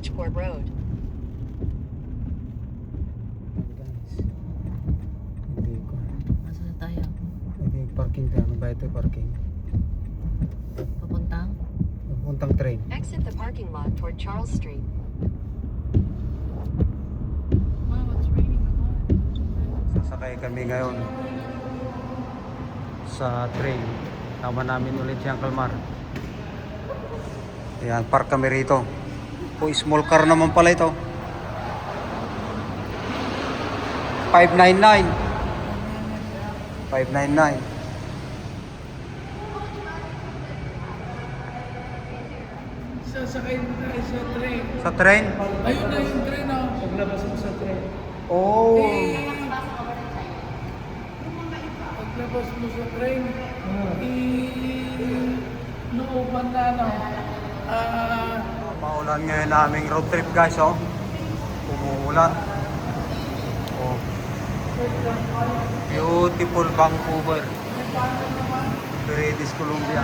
Bridgeport Road. Guys, hindi ko. Nasaan na tayo? Hindi parking tayo. Ano ba ito parking? Papuntang? Puntang train. Exit the parking lot toward Charles Street. Wow, it's raining a lot. Sasakay kami ngayon sa train. Tama namin ulit si Uncle Mar. Ayan, park kami rito. O small car naman pala ito. 599. 599. Sasakay mo tayo sa train. Sa train? Ayun na yung train oh. Paglabas mo sa train. Oh. Paglabas mo sa train, inuupan na ano. Maulan ngayon naming road trip guys, oh. Umuulan. Oh. Beautiful Vancouver. British Columbia.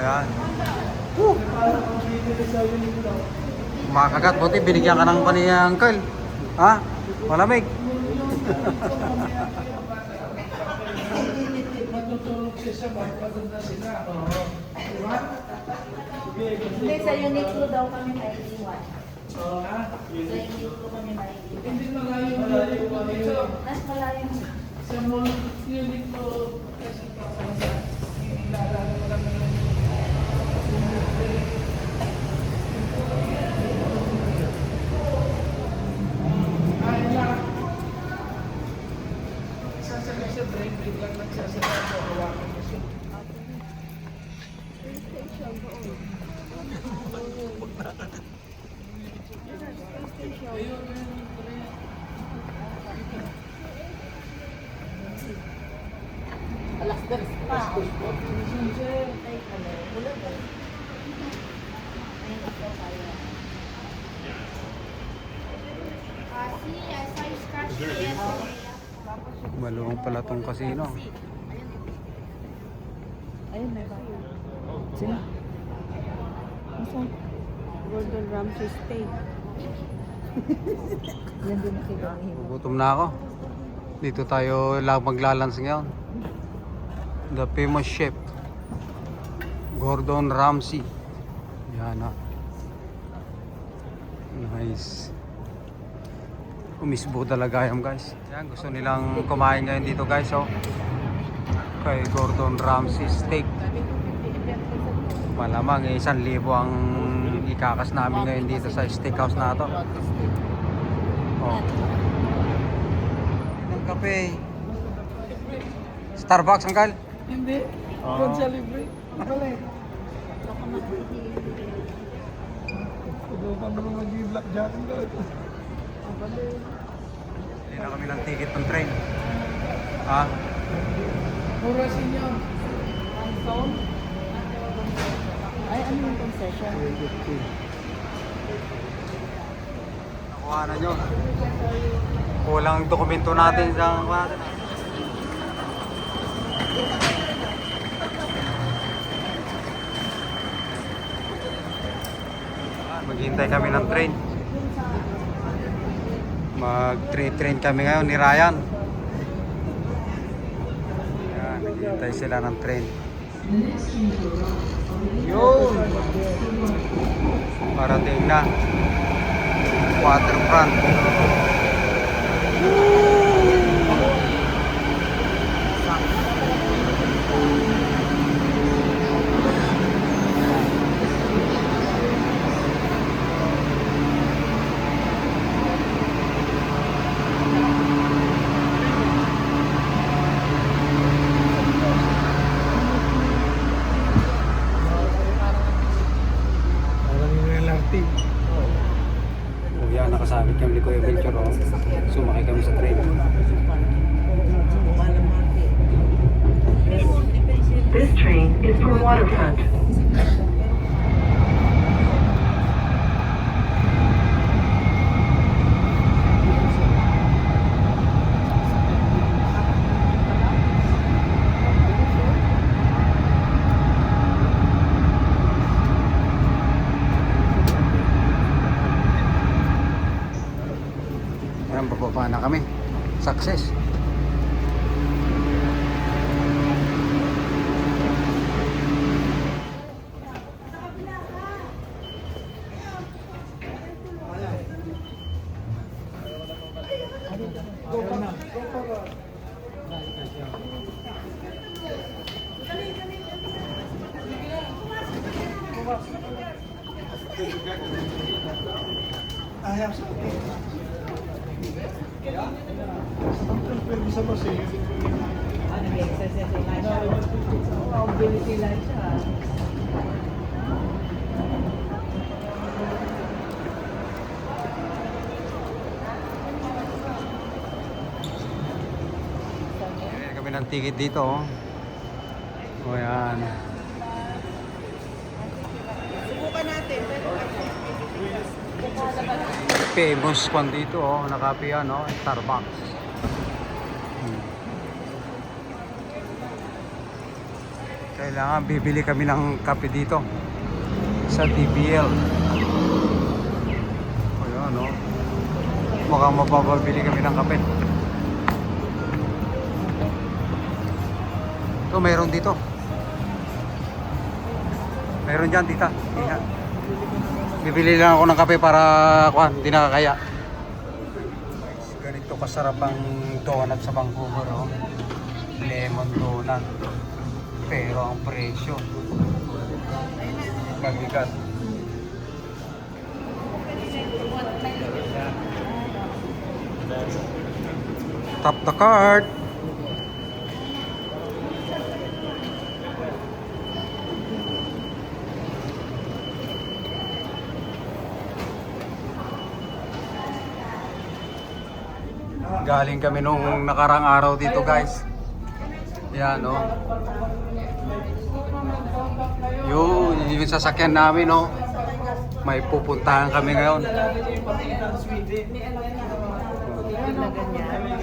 Ayan. Makagat, buti binigyan ka ng pani Uncle. Ha? Malamig. Matutulog siya sa bag, maganda sila. Diba? Hindi, sa Uniqlo daw kami naiiwan. Ha? Sa Uniqlo kami naiiwan. Hindi malayo dito. Mas malayo. Sa mall, unit ko kasi ilalala mo lang yung sasakay sa train, biglang nagsasakay ako, hawakan mo siya. Alas 2 pa. See, I saw you scratch it yesterday. Maluwang pala tong casino. Ayun, may bago. Sino? Masang Gordon Ramsay steak. Yan din nakita ni Himo. Gutom na ako. Dito tayo lang maglalans ngayon. The famous chef Gordon Ramsay. Yan na. Nice. Umisbo talaga yan guys. Yan, gusto nilang kumain ngayon dito guys, oh. Kay Gordon Ramsay steak. Malamang 1,000 ang ikakas namin ngayon dito sa steakhouse na to. Oh. Ng kape. Starbucks, Uncle? Hindi, Oo. kung sa libre. Wala eh. Ito ka mo mag-i-black jacket doon. Hindi na kami ng ticket ng train. Ha? Murasin yun. phone? Ay, ano yung concession? Nakuha na nyo. Kulang ang dokumento natin sa maghihintay kami ng train. Mag-train kami ngayon ni Ryan. Yan, naghihintay sila ng train. Yun! Parating na. Waterfront. Parang yung LRT. Yan, nakasabit kami ni Kuya Venture. Sumakay kami sa train. This train is for Waterfront. Ayan, bababa na kami. Success. Bili kami ng ticket dito. O yan. Famous kwan dito, nakape yan, Starbucks. Kailangan bibili kami ng kape dito sa TBL. O yan, mukhang mapapabili kami ng kape. Ito, mayroon dito. Mayroon dyan, tita. Yan. Bibili lang ako ng kape para hindi nakakaya. Ganito kasarap ang donut sa Vancouver, lemon donut. Pero ang presyo mabigat. Tap the card. Galing kami nung nakarang araw dito, guys. Yan, yung sasakyan namin, may pupuntahan kami ngayon.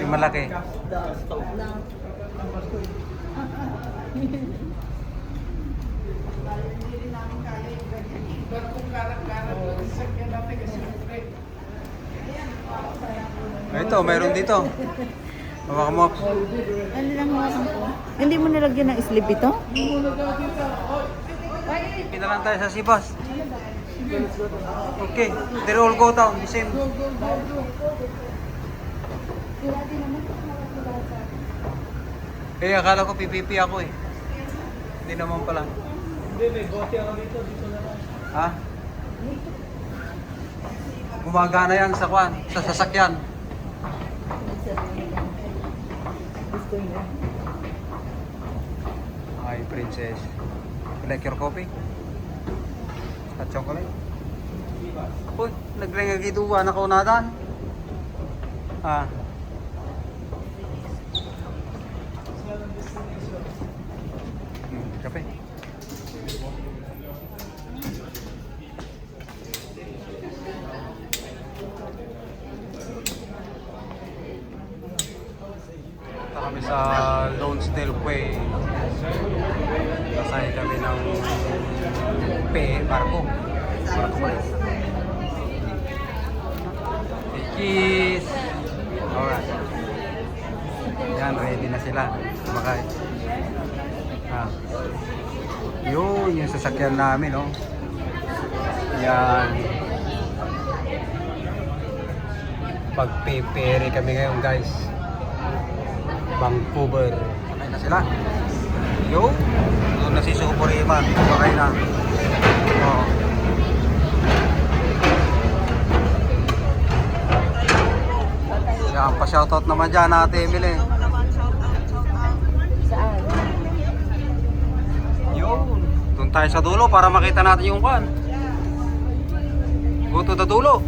Yung malaki. Ito, mayroon dito. Hawakan mo. Ano lang hawakan ko? Hindi mo nilagyan ng slip ito? Kita lang tayo sa Sibas. Okay, they all go down the same. Akala ko PPP ako eh. Hindi naman pala. Hindi, may bote ako dito na lang. Ha? Gumagana yan sa sasakyan. Hi, princess. You like your coffee? Hot chocolate? Uy, naglengagituan ako na dan. Kape. Punta kami sa Lonsdale Way. Kasay kami ng barko ulit. Cheese. Alright. Yan, ready na sila. Sumakay. Yung sasakyan namin, Yan. Pag-pere kami ngayon, guys. Vancouver. Sakay na sila. Doon na si Super Iman. Sakay na. Yan, pa-shoutout naman dyan, Ate Emily. Saan? Doon tayo sa dulo para makita natin yung kwan. Go to the dulo.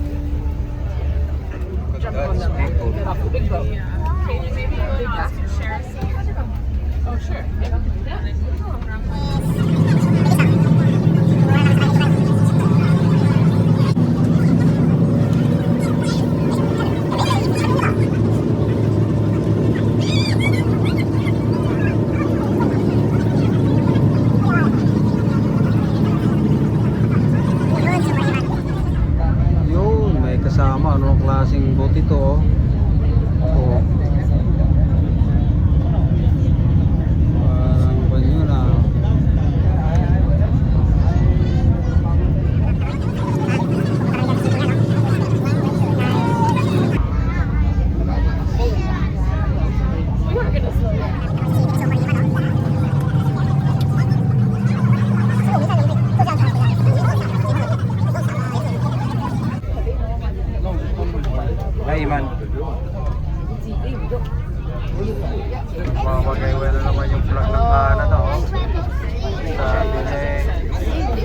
That's beautiful. Yun, may kasama. Anong klaseng boat ito, Oo. Parang ba yun ah. Layman. Mamagaywa na naman yung vlog ng Canada, oh. Sabi niya,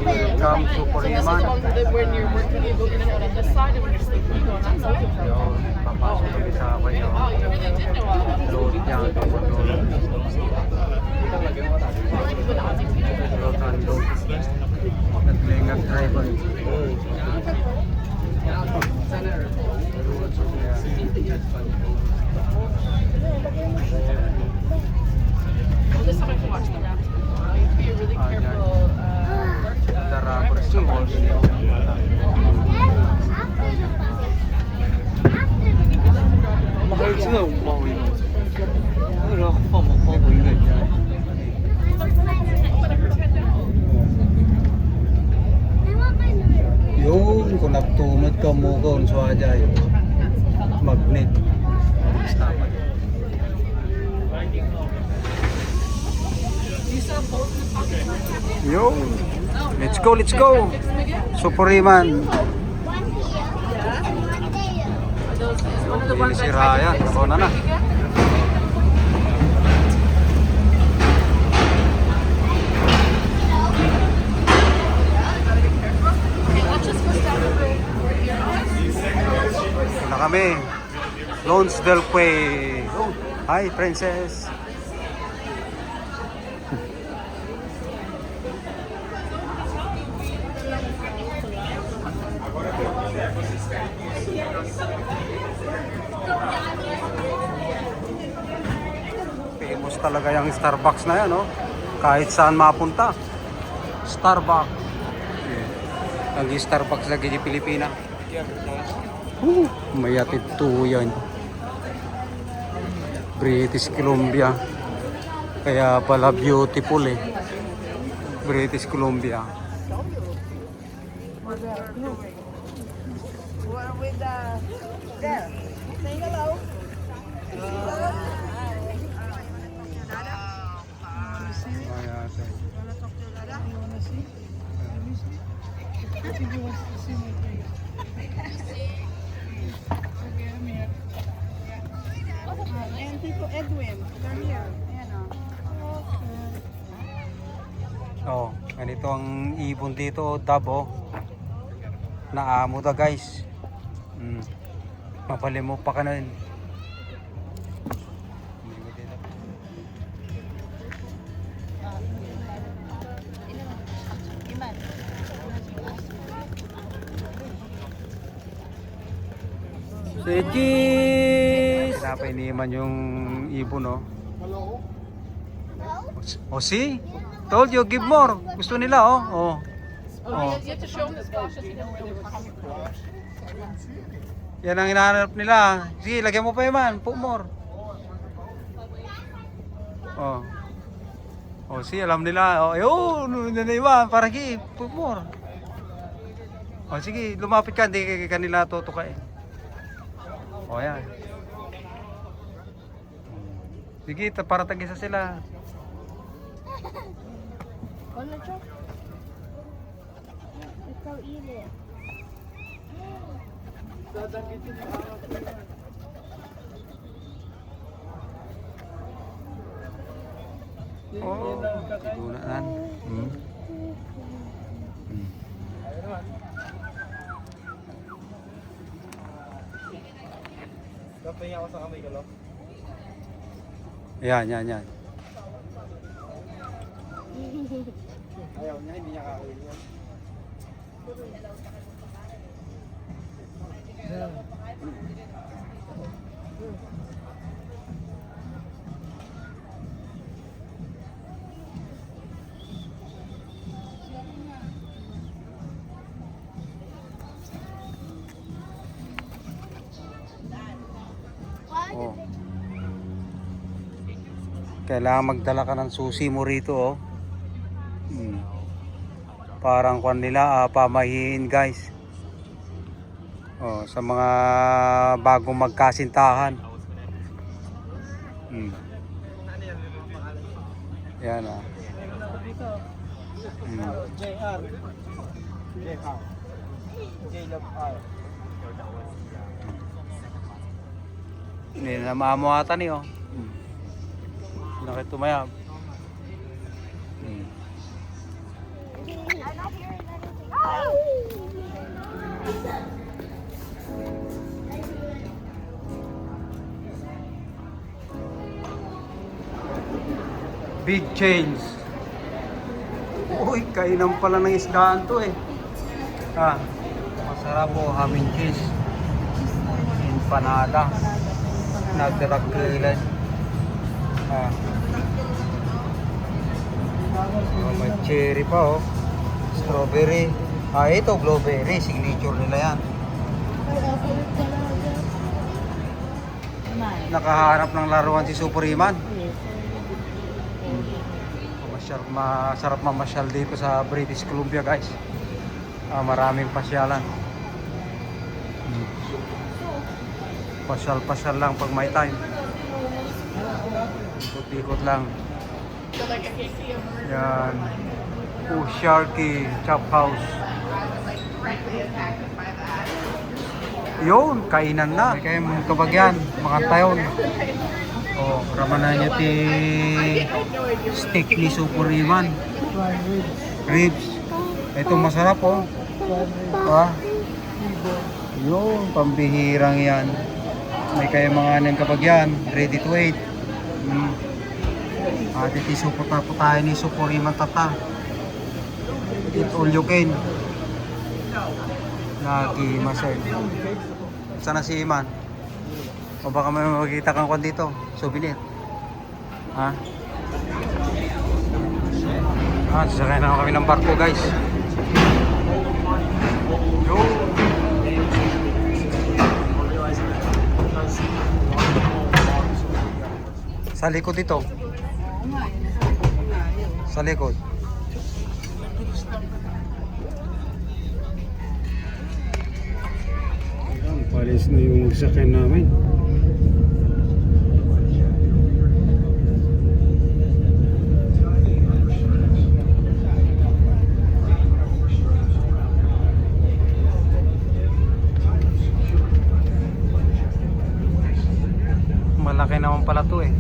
welcome to Puriman. When you're working, you go in and out on this side, and when you're sleeping, you go on that side. Yun, papasok kami sa kanyo. Oh, you really did know all that. Load niya, tumutulog. Load and load. Naglingag driver. Well, this time I can watch the rapids. You have to be really careful. The rappers sa Bosnia. Mahal sila umawi mo. Pero ako pa mapawi na dyan. Yun, kung nagtumad ka mo ka unso aja yun. Magnet. Stop. Yo, let's go, let's go. Superiman. Yung si Ryan, ako na. Ito na kami. Lons del Cue. Oh, hi, princess. Famous talaga yung Starbucks na yan, no? Kahit saan mapunta. Starbucks. Ang Starbucks lagi di Pilipina. May attitude yan. British Columbia. Kaya pala beautiful eh. British Columbia. With the there. Say hello. And Tito Edwin, they're here. Ayan Oh, ganito ang ibon dito, dabo. Naamo da guys. Mapalimo pa ka na rin. Segis! Napainiman yung ibon, no? Oh, see? Told you, give more. Gusto nila, oh. Oh. Oh, you have to show them the splashes, you know where they were coming from. Yan ang hinahanap nila. Sige, lagyan mo pa yaman. Put more. Oh. Oh, see, alam nila. Oh, yun, nanaiwan. Para gi, put more. Oh, sige, lumapit ka. Hindi ka nila tutukain. Oh, yan. Sige, para tag-isa sila. Go eat it. Oh, tigunan. Napahinga ako sa kamay ko, lo. Yan, yan, yan. Ayaw niya, hindi niya kakawin yan. What? Oh. Kailangan magdala ka ng susi mo rito, oh. Parang kwan nila, pamahiin guys. Oh, sa mga bagong magkasintahan. Yan ah. JR. JR. J-Love R. Hindi na maamuhatan eh, oh. Nakit tumayab. I'm not hearing anything. Big change. Uy, kainan pala ng isdaan to eh. Masarap po, having cheese. Empanada. Nagdaragkilan. May cherry pa oh. Strawberry. Ito blueberry, signature nila yan. Nakaharap ng laruan si Superiman. Masarap mamasyal dito sa British Columbia guys. Maraming pasyalan. Pasyal lang pag may time. Ikot-ikot lang. Yan. Sharky Chop House. Yun, kainan na. Kaya mga kabagyan, mga tayon. Oh, ramanan niya ti steak ni Superiman. Ribs. Ito masarap oh. Yun, pambihirang yan. May kaya mga nang kabagyan, ready to eat. Ati supot-tayo ni Superiman tata. Eat all you can. Lagi masay. Sana si Iman. O baka may makikita kang kwan dito. Souvenir. Sasakay na kami ng barko guys. Yo. Sa likod ito. Sa likod. Palis na yung sakyan namin. Malaki naman pala to eh.